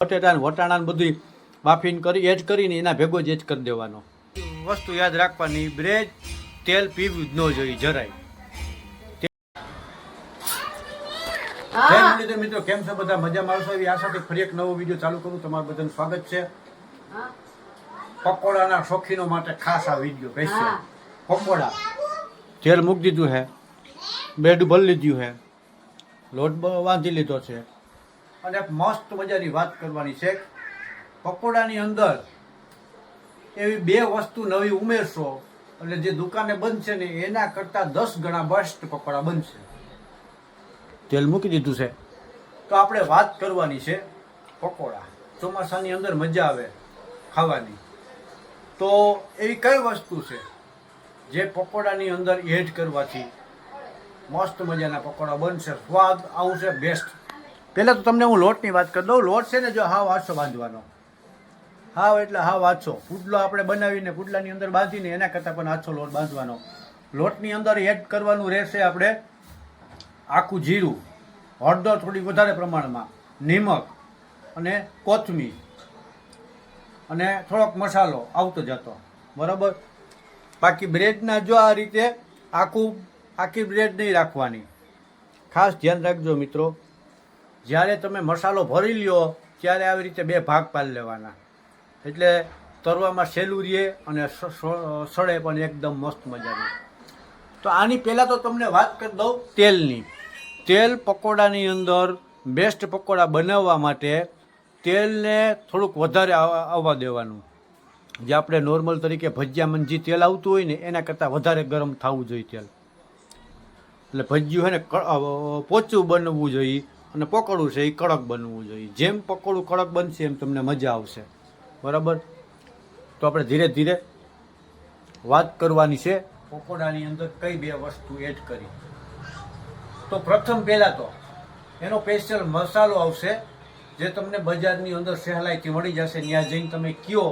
બટેટા ને વટાણા ને બધું બાફીને કરી એડ કરીને એના ભેગો જ એડ કરી દેવાનો. વસ્તુ યાદ રાખવાની, બ્રેડ તેલ પીવું જ ન જોઈએ જરાય. મિત્રો કેમ છો બધા? મજામાં આવશો એવી આશાથી ફરી એક નવો વિડીયો ચાલુ કરું. તમારું બધાનું સ્વાગત છે. પકોડાના શોખીનો માટે ખાસ આ વિડીયો સ્પેશિયલ. પકોડા તેલ મૂકી દીધું છે, બ્રેડ ભરી લીધું છે, લોટ બાંધી લીધો છે અને એક મસ્ત મજાની વાત કરવાની છે. પકોડાની અંદર એવી બે વસ્તુ નવી ઉમેરશો એટલે જે દુકાને બનશે ને એના કરતાં 10 ગણા બેસ્ટ પકોડા બનશે. તેલ મૂકી દીધું છે તો આપણે વાત કરવાની છે પકોડા. ચોમાસાની અંદર મજા આવે ખાવાની. તો એવી કઈ વસ્તુ છે જે પકોડાની અંદર એડ કરવાથી મસ્ત મજાના પકોડા બનશે, સ્વાદ આવશે બેસ્ટ. પહેલાં તો તમને હું લોટની વાત કરી દઉં. લોટ છે ને જો હાવ આછો બાંધવાનો, હાવ એટલે હાવ આછો. પુડલો આપણે બનાવીને પુડલાની અંદર બાંધીને એના કરતાં પણ આછો લોટ બાંધવાનો. લોટની અંદર એડ કરવાનું રહેશે આપણે આખું જીરું, હળદર થોડી વધારે પ્રમાણમાં, નિમક અને કોથમીર અને થોડોક મસાલો આવતો જતો, બરાબર. બાકી બ્રેડના જો આ રીતે આખી બ્રેડ નહીં રાખવાની. ખાસ ધ્યાન રાખજો મિત્રો, જ્યારે તમે મસાલો ભરી લ્યો ત્યારે આવી રીતે બે ભાગ પાડી લેવાના, એટલે તરવામાં સહેલું રહે અને સળે પણ એકદમ મસ્ત મજાની. તો આની પહેલાં તો તમને વાત કરી દઉં તેલની. તેલ પકોડાની અંદર બેસ્ટ પકોડા બનાવવા માટે તેલને થોડુંક વધારે આવવા દેવાનું. જે આપણે નોર્મલ તરીકે ભજીયામાં જે તેલ આવતું હોય ને એના કરતાં વધારે ગરમ થવું જોઈએ તેલ. એટલે ભજીયું છે ને પોચું બનવું જોઈએ અને પકોડું છે એ કડક બનવું જોઈએ. જેમ પકોડું કડક બનશે એમ તમને મજા આવશે, બરાબર. તો આપણે ધીરે ધીરે વાત કરવાની છે પકોડાની અંદર કઈ બે વસ્તુ એડ કરી. તો પ્રથમ પહેલાં તો એનો સ્પેશિયલ મસાલો આવશે જે તમને બજારની અંદર સહેલાઈથી મળી જશે. ત્યાં જઈને તમે કયો,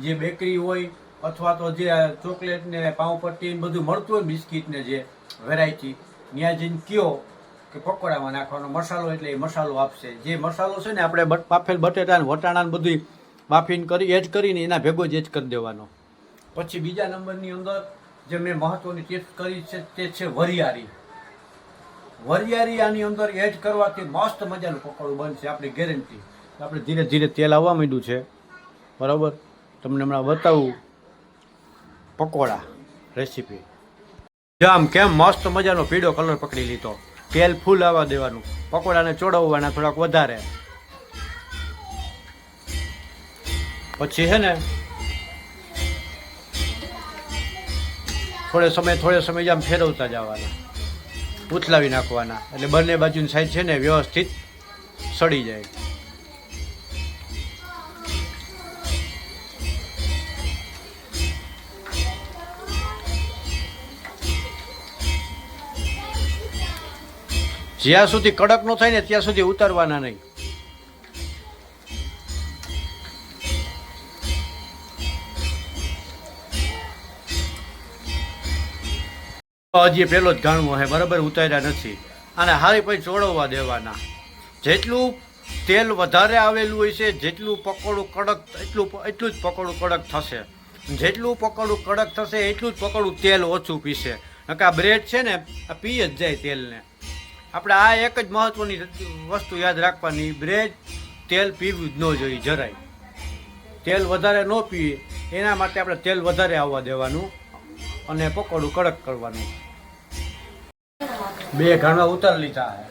જે બેકરી હોય અથવા તો જે ચોકલેટ ને પાઉંપટ્ટી બધું મળતું હોય બિસ્કિટ ને જે વેરાયટી, ત્યાં જઈને કયો કે પકોડામાં નાખવાનો મસાલો, એટલે એ મસાલો આપશે. જે મસાલો છે ને આપણે બાફેલ બટેટા ને વટાણા ને બધું બાફીને કરી એડ કરીને એના ભેગો જ એડ કરી દેવાનો. પછી બીજા નંબરની અંદર જે મેં મહત્વની ટિપ્સ કરી છે તે છે વરિયાળી. વરિયાળી આની અંદર એડ કરવાથી મસ્ત મજાનું પકોડું બનશે, આપણી ગેરંટી. આપણે ધીરે ધીરે તેલ આવવા માંડ્યું છે, બરાબર. તમને હમણાં બતાવું પકોડા રેસીપી. જામ કેમ મસ્ત મજાનો પીળો કલર પકડી લીધો. તેલ ફૂલ આવવા દેવાનું, પકોડાને ચોળવવાના થોડાક વધારે. પછી છે ને થોડે સમય જામ ફેરવતા જવાના, ઉથલાવી નાખવાના, એટલે બંને બાજુની સાઈડ છે ને વ્યવસ્થિત સડી જાય. જ્યાં સુધી કડક ન થાય ને ત્યાં સુધી ઉતારવાના નહીં. હજી પેલો જ ગાણવો છે, બરાબર, ઉતાર્યા નથી. અને હારી પછી ચોળવવા દેવાના. જેટલું તેલ વધારે આવેલું હોય છે, જેટલું પકોડું કડક એટલું જ પકોડું કડક થશે. જેટલું પકોડું કડક થશે એટલું જ પકોડું તેલ ઓછું પીશે. નકા આ બ્રેડ છે ને આ પી જ જાય તેલને. આપણે આ એક જ મહત્વની વસ્તુ યાદ રાખવાની, બ્રેડ તેલ પીવું જ ન જોઈએ જરાય. તેલ વધારે ન પીએ એના માટે આપણે તેલ વધારે આવવા દેવાનું અને પકોડું કડક કરવાનું. બે ઘાણવા ઉતારી લીધા છે.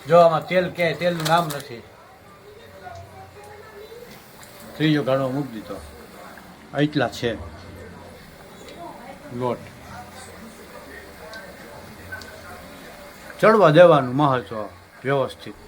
જો આમાં તેલ ક્યાંય તેલનું નામ નથી. ત્રીજો ઘાણો મૂકી દીધો. એટલા છે લોટ. ચડવા દેવાનું મહત્વ વ્યવસ્થિત.